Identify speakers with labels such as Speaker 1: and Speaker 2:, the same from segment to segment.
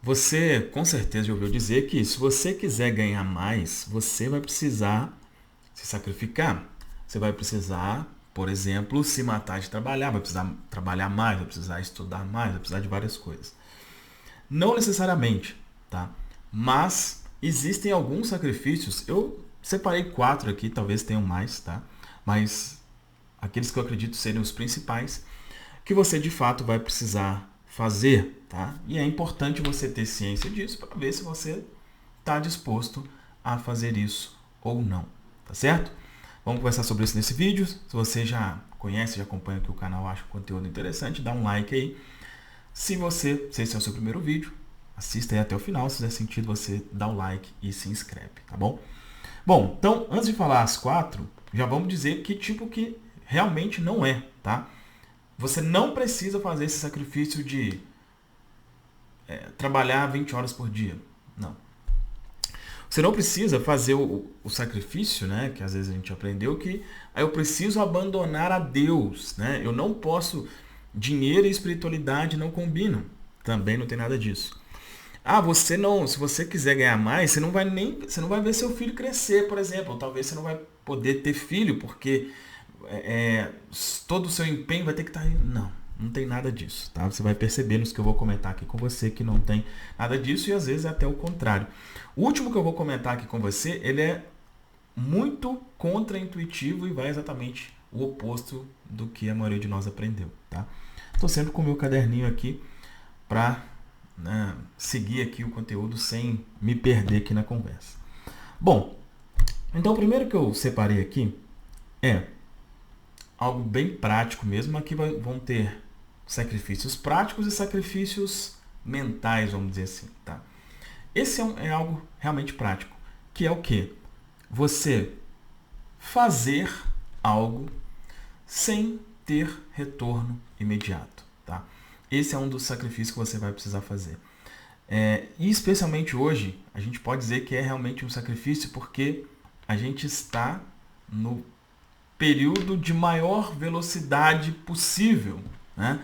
Speaker 1: Você com certeza já ouviu dizer que se você quiser ganhar mais, você vai precisar se sacrificar. Você vai precisar, por exemplo, se matar de trabalhar, vai precisar trabalhar mais, vai precisar estudar mais, vai precisar de várias coisas. Não necessariamente, tá? Mas existem alguns sacrifícios. Eu separei 4 aqui, talvez tenham mais, tá? Mas aqueles que eu acredito serem os principais, que você de fato vai precisar fazer, tá? E é importante você ter ciência disso para ver se você está disposto a fazer isso ou não, tá certo? Vamos conversar sobre isso nesse vídeo. Se você já conhece, já acompanha aqui o canal, acha o conteúdo interessante, dá um like aí. Se esse é o seu primeiro vídeo, assista aí até o final. Se fizer sentido, você dá o like e se inscreve, tá bom? Bom, então, antes de falar as 4, já vamos dizer que tipo que realmente não é, tá? Você não precisa fazer esse sacrifício de trabalhar 20 horas por dia. Não. Você não precisa fazer o sacrifício, né? Que às vezes a gente aprendeu que eu preciso abandonar a Deus, né? Eu não posso. Dinheiro e espiritualidade não combinam. Também não tem nada disso. Você não, se você quiser ganhar mais, você não vai ver seu filho crescer, por exemplo. Ou talvez você não vai poder ter filho porque é, todo o seu empenho vai ter que estar. Não tem nada disso, tá? Você vai perceber nos que eu vou comentar aqui com você que não tem nada disso e às vezes é até o contrário. O último que eu vou comentar aqui com você, ele é muito contraintuitivo e vai exatamente o oposto do que a maioria de nós aprendeu, tá? Estou sempre com o meu caderninho aqui para seguir aqui o conteúdo sem me perder aqui na conversa. Bom, então o primeiro que eu separei aqui é algo bem prático mesmo. Aqui vão ter sacrifícios práticos e sacrifícios mentais, vamos dizer assim, tá? Esse é algo realmente prático, que é o quê? Você fazer algo sem ter retorno imediato, tá? Esse é um dos sacrifícios que você vai precisar fazer. E especialmente hoje, a gente pode dizer que é realmente um sacrifício porque a gente está no período de maior velocidade possível, né?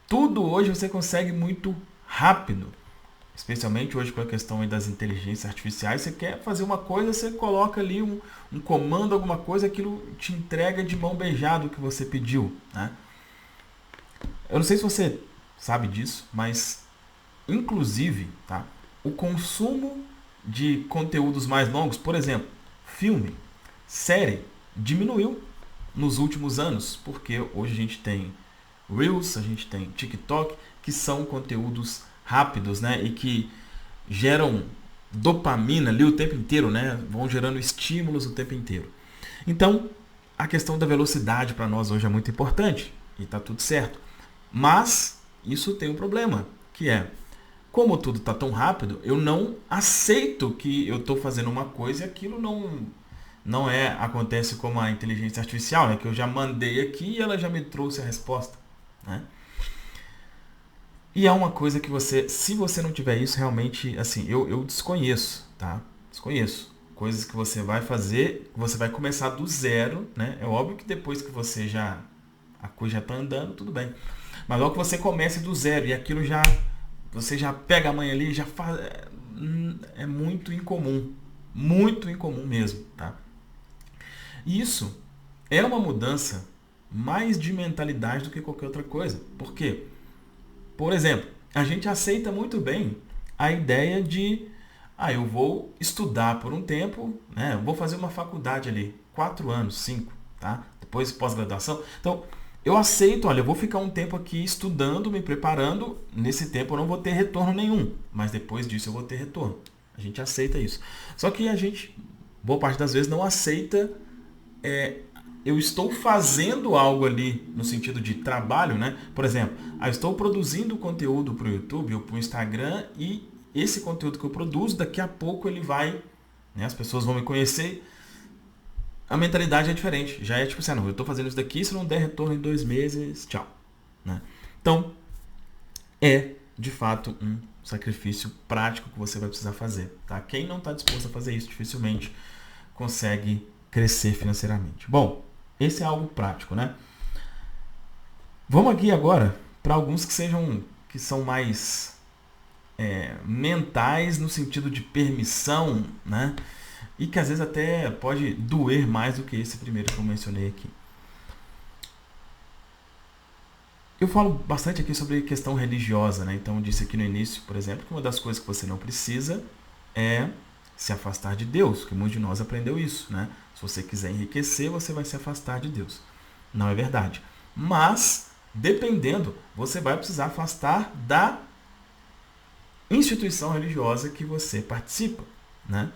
Speaker 1: Tudo hoje você consegue muito rápido. Especialmente hoje com a questão das inteligências artificiais, você quer fazer uma coisa, você coloca ali um comando, alguma coisa, aquilo te entrega de mão beijada o que você pediu, né? Eu não sei se você sabe disso, mas inclusive, tá, o consumo de conteúdos mais longos, por exemplo, filme, série, diminuiu nos últimos anos, porque hoje a gente tem Reels, a gente tem TikTok, que são conteúdos rápidos, né, e que geram dopamina ali o tempo inteiro, né, vão gerando estímulos o tempo inteiro. Então, a questão da velocidade para nós hoje é muito importante e está tudo certo. Mas isso tem um problema, que é, como tudo está tão rápido, eu não aceito que eu estou fazendo uma coisa e aquilo não acontece como a inteligência artificial, né, que eu já mandei aqui e ela já me trouxe a resposta, né? E é uma coisa que se você não tiver isso, realmente, assim, eu desconheço, tá? Desconheço. Coisas que você vai fazer, você vai começar do zero, né? É óbvio que depois que a coisa já tá andando, tudo bem. Mas logo que você comece do zero e aquilo você já pega a manha ali, já faz, é muito incomum mesmo, tá? E isso é uma mudança mais de mentalidade do que qualquer outra coisa. Por quê? Por exemplo, a gente aceita muito bem a ideia de eu vou estudar por um tempo, né? Eu vou fazer uma faculdade ali, 4 anos, 5, tá? Depois pós-graduação. Então, eu aceito, olha, eu vou ficar um tempo aqui estudando, me preparando. Nesse tempo eu não vou ter retorno nenhum, mas depois disso eu vou ter retorno. A gente aceita isso. Só que a gente, boa parte das vezes, não aceita eu estou fazendo algo ali no sentido de trabalho, né? Por exemplo, eu estou produzindo conteúdo para o YouTube ou para o Instagram e esse conteúdo que eu produzo, daqui a pouco ele vai, né? As pessoas vão me conhecer. A mentalidade é diferente. Já é tipo assim, não, eu estou fazendo isso daqui, se não der retorno em 2 meses, tchau, né? Então, é de fato um sacrifício prático que você vai precisar fazer, tá? Quem não está disposto a fazer isso dificilmente consegue crescer financeiramente. Bom, esse é algo prático, né? Vamos aqui agora para alguns que são mais mentais no sentido de permissão, né? E que às vezes até pode doer mais do que esse primeiro que eu mencionei aqui. Eu falo bastante aqui sobre questão religiosa, né? Então eu disse aqui no início, por exemplo, que uma das coisas que você não precisa é se afastar de Deus, que muitos de nós aprendeu isso, né? Se você quiser enriquecer, você vai se afastar de Deus. Não é verdade. Mas, dependendo, você vai precisar afastar da instituição religiosa que você participa, né?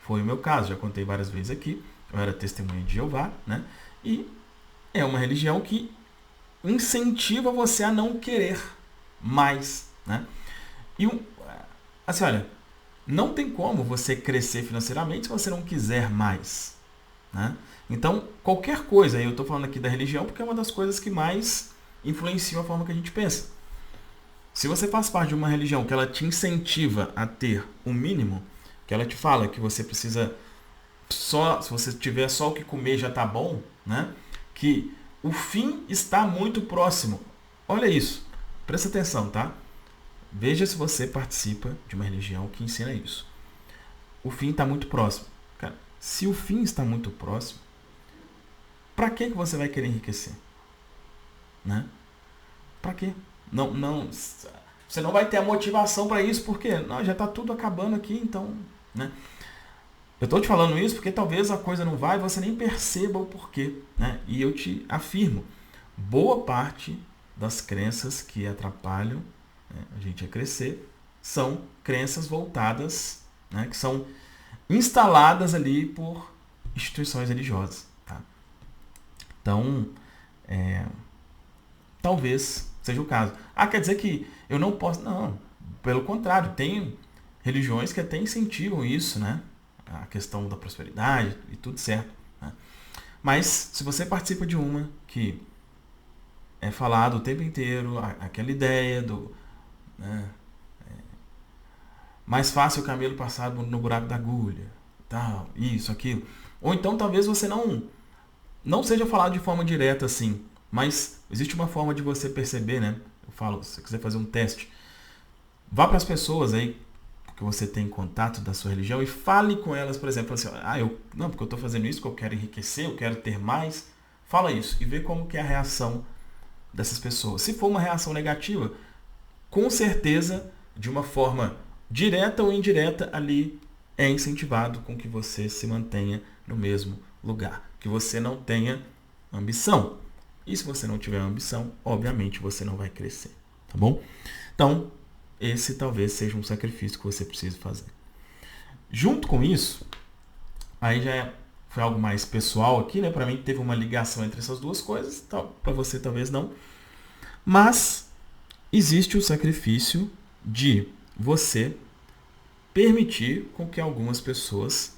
Speaker 1: Foi o meu caso, já contei várias vezes aqui. Eu era testemunha de Jeová, né? E é uma religião que incentiva você a não querer mais, né? E assim, olha, não tem como você crescer financeiramente se você não quiser mais, né? Então, qualquer coisa, eu estou falando aqui da religião porque é uma das coisas que mais influenciam a forma que a gente pensa. Se você faz parte de uma religião que ela te incentiva a ter o mínimo, que ela te fala que você precisa só, se você tiver só o que comer já tá bom, né? Que o fim está muito próximo. Olha isso. Presta atenção, tá? Veja se você participa de uma religião que ensina isso. O fim está muito próximo. Cara, se o fim está muito próximo, para que você vai querer enriquecer? Né? Para quê? Não, você não vai ter a motivação para isso, porque não, já está tudo acabando aqui, então, né? Eu estou te falando isso porque talvez a coisa não vá e você nem perceba o porquê, né? E eu te afirmo, boa parte das crenças que atrapalham, né, a gente a crescer são crenças voltadas, né, que são instaladas ali por instituições religiosas. Tá? Então, talvez seja o caso. Ah, quer dizer que eu não posso... Não, pelo contrário, tem religiões que até incentivam isso, né? A questão da prosperidade e tudo certo. Né? Mas se você participa de uma que é falado o tempo inteiro, aquela ideia do... Né, mais fácil o camelo passar no buraco da agulha, tal, isso, aquilo. Ou então talvez você não seja falado de forma direta assim, mas existe uma forma de você perceber, né? Eu falo, se você quiser fazer um teste, vá para as pessoas aí que você tem contato da sua religião e fale com elas, por exemplo, assim, não, porque eu estou fazendo isso, porque eu quero enriquecer, eu quero ter mais. Fala isso e vê como que é a reação dessas pessoas. Se for uma reação negativa, com certeza, de uma forma direta ou indireta, ali é incentivado com que você se mantenha no mesmo lugar, que você não tenha ambição. E se você não tiver ambição, obviamente você não vai crescer, tá bom? Então, esse talvez seja um sacrifício que você precise fazer. Junto com isso, aí já foi algo mais pessoal aqui, né? Para mim teve uma ligação entre essas duas coisas, para você talvez não. Mas existe o sacrifício de você permitir com que algumas pessoas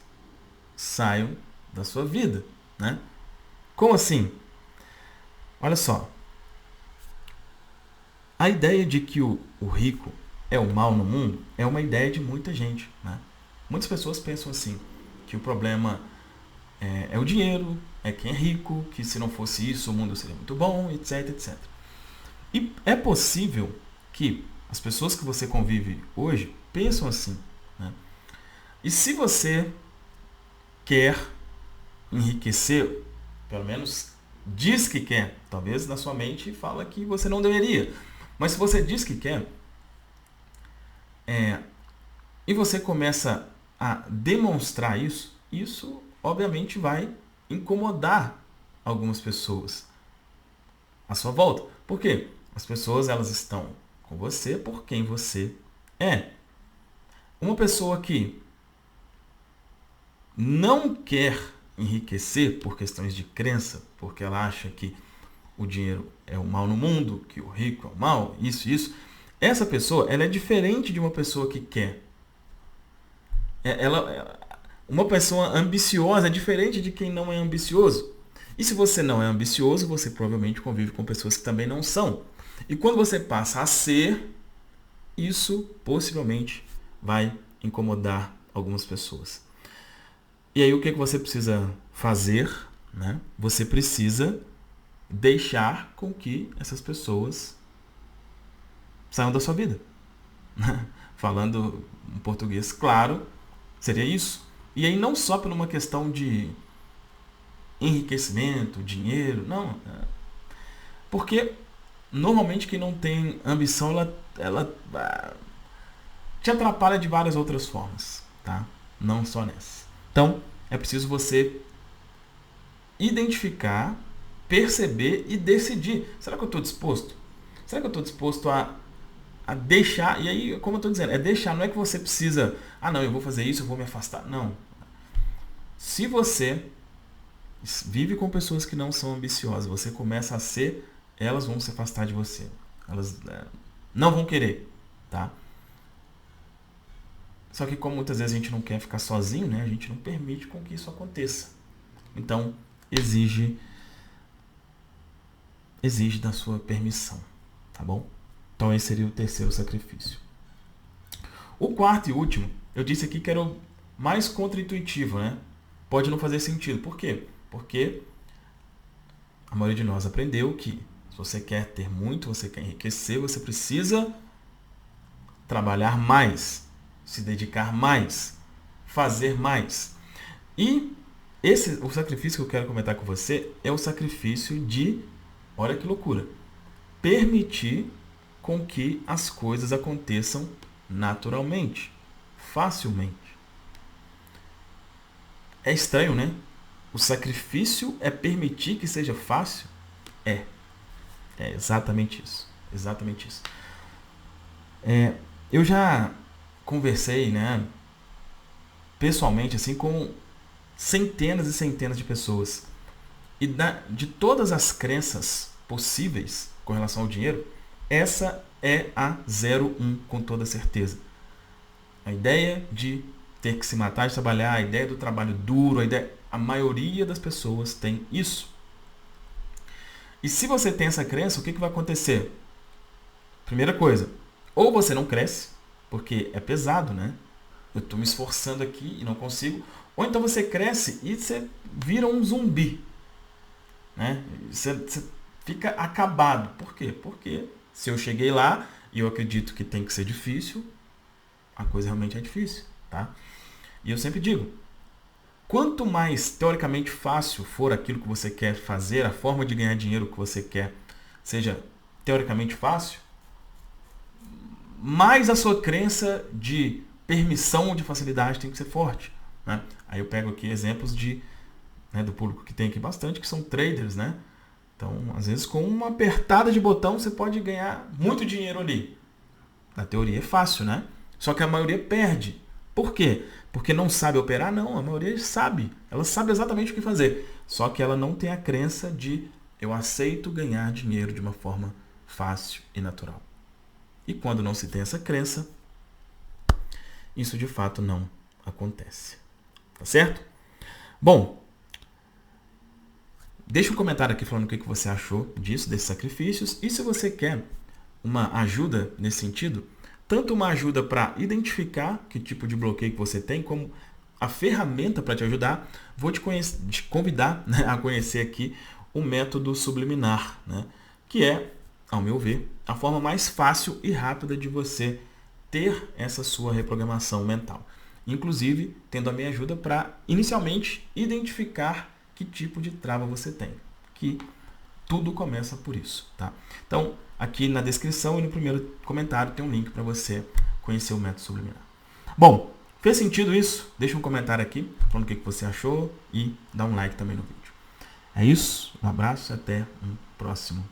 Speaker 1: saiam da sua vida, né? Como assim? Olha só. A ideia de que o rico é o mal no mundo é uma ideia de muita gente, né? Muitas pessoas pensam assim, que o problema é o dinheiro, é quem é rico, que se não fosse isso o mundo seria muito bom, etc, etc. E é possível que as pessoas que você convive hoje pensam assim, né? E se você quer enriquecer, pelo menos diz que quer, talvez na sua mente fala que você não deveria, mas se você diz que quer, e você começa a demonstrar isso, isso obviamente vai incomodar algumas pessoas à sua volta. Por quê? As pessoas elas estão com você por quem você é. Uma pessoa que não quer enriquecer por questões de crença, porque ela acha que o dinheiro é o mal no mundo, que o rico é o mal, isso, essa pessoa ela é diferente de uma pessoa que quer. Uma pessoa ambiciosa é diferente de quem não é ambicioso. E se você não é ambicioso, você provavelmente convive com pessoas que também não são. E quando você passa a ser, isso possivelmente vai incomodar algumas pessoas. E aí o que você precisa fazer? Né? Você precisa deixar com que essas pessoas saiam da sua vida. Falando em português claro, seria isso. E aí não só por uma questão de enriquecimento, dinheiro, não. Porque normalmente quem não tem ambição, ela te atrapalha de várias outras formas, tá? Não só nessa. Então, é preciso você identificar, perceber e decidir. Será que eu estou disposto? Será que eu estou disposto a deixar? E aí, como eu estou dizendo, é deixar. Não é que você precisa, não, eu vou fazer isso, eu vou me afastar. Não. Se você vive com pessoas que não são ambiciosas, você começa a ser, elas vão se afastar de você. Elas não vão querer, tá? Só que como muitas vezes a gente não quer ficar sozinho, né? A gente não permite com que isso aconteça. Então, exige da sua permissão, tá bom? Então, esse seria o terceiro sacrifício. O quarto e último, eu disse aqui que era o mais contra-intuitivo, né? Pode não fazer sentido. Por quê? Porque a maioria de nós aprendeu que se você quer ter muito, você quer enriquecer, você precisa trabalhar mais, se dedicar mais, fazer mais. E o sacrifício que eu quero comentar com você é o sacrifício de, olha que loucura, permitir com que as coisas aconteçam naturalmente, facilmente. É estranho, né? O sacrifício é permitir que seja fácil? É exatamente isso. Exatamente isso. Eu já conversei, né, pessoalmente, assim, com centenas e centenas de pessoas. E de todas as crenças possíveis com relação ao dinheiro, essa é a 01 com toda certeza. A ideia de ter que se matar de trabalhar, a ideia do trabalho duro, a maioria das pessoas tem isso. E se você tem essa crença, o que vai acontecer? Primeira coisa, ou você não cresce, porque é pesado, né? Eu estou me esforçando aqui e não consigo. Ou então você cresce e você vira um zumbi, né? Você fica acabado. Por quê? Porque se eu cheguei lá e eu acredito que tem que ser difícil, a coisa realmente é difícil, tá? E eu sempre digo, quanto mais teoricamente fácil for aquilo que você quer fazer, a forma de ganhar dinheiro que você quer seja teoricamente fácil, mais a sua crença de permissão de facilidade tem que ser forte, né? Aí eu pego aqui exemplos do público que tem aqui bastante, que são traders, né? Então, às vezes, com uma apertada de botão, você pode ganhar muito dinheiro ali. Na teoria é fácil, né? Só que a maioria perde. Por quê? Porque não sabe operar? Não, a maioria sabe. Ela sabe exatamente o que fazer. Só que ela não tem a crença de eu aceito ganhar dinheiro de uma forma fácil e natural. E quando não se tem essa crença, isso de fato não acontece. Tá certo? Bom, deixa um comentário aqui falando o que você achou disso, desses sacrifícios. E se você quer uma ajuda nesse sentido, tanto uma ajuda para identificar que tipo de bloqueio que você tem, como a ferramenta para te ajudar, vou te convidar, né, a conhecer aqui o método subliminar, né, que é, ao meu ver, a forma mais fácil e rápida de você ter essa sua reprogramação mental. Inclusive, tendo a minha ajuda para, inicialmente, identificar que tipo de trava você tem. Que tudo começa por isso, tá? Então, aqui na descrição e no primeiro comentário tem um link para você conhecer o método subliminar. Bom, fez sentido isso? Deixa um comentário aqui falando o que você achou e dá um like também no vídeo. É isso, um abraço e até um próximo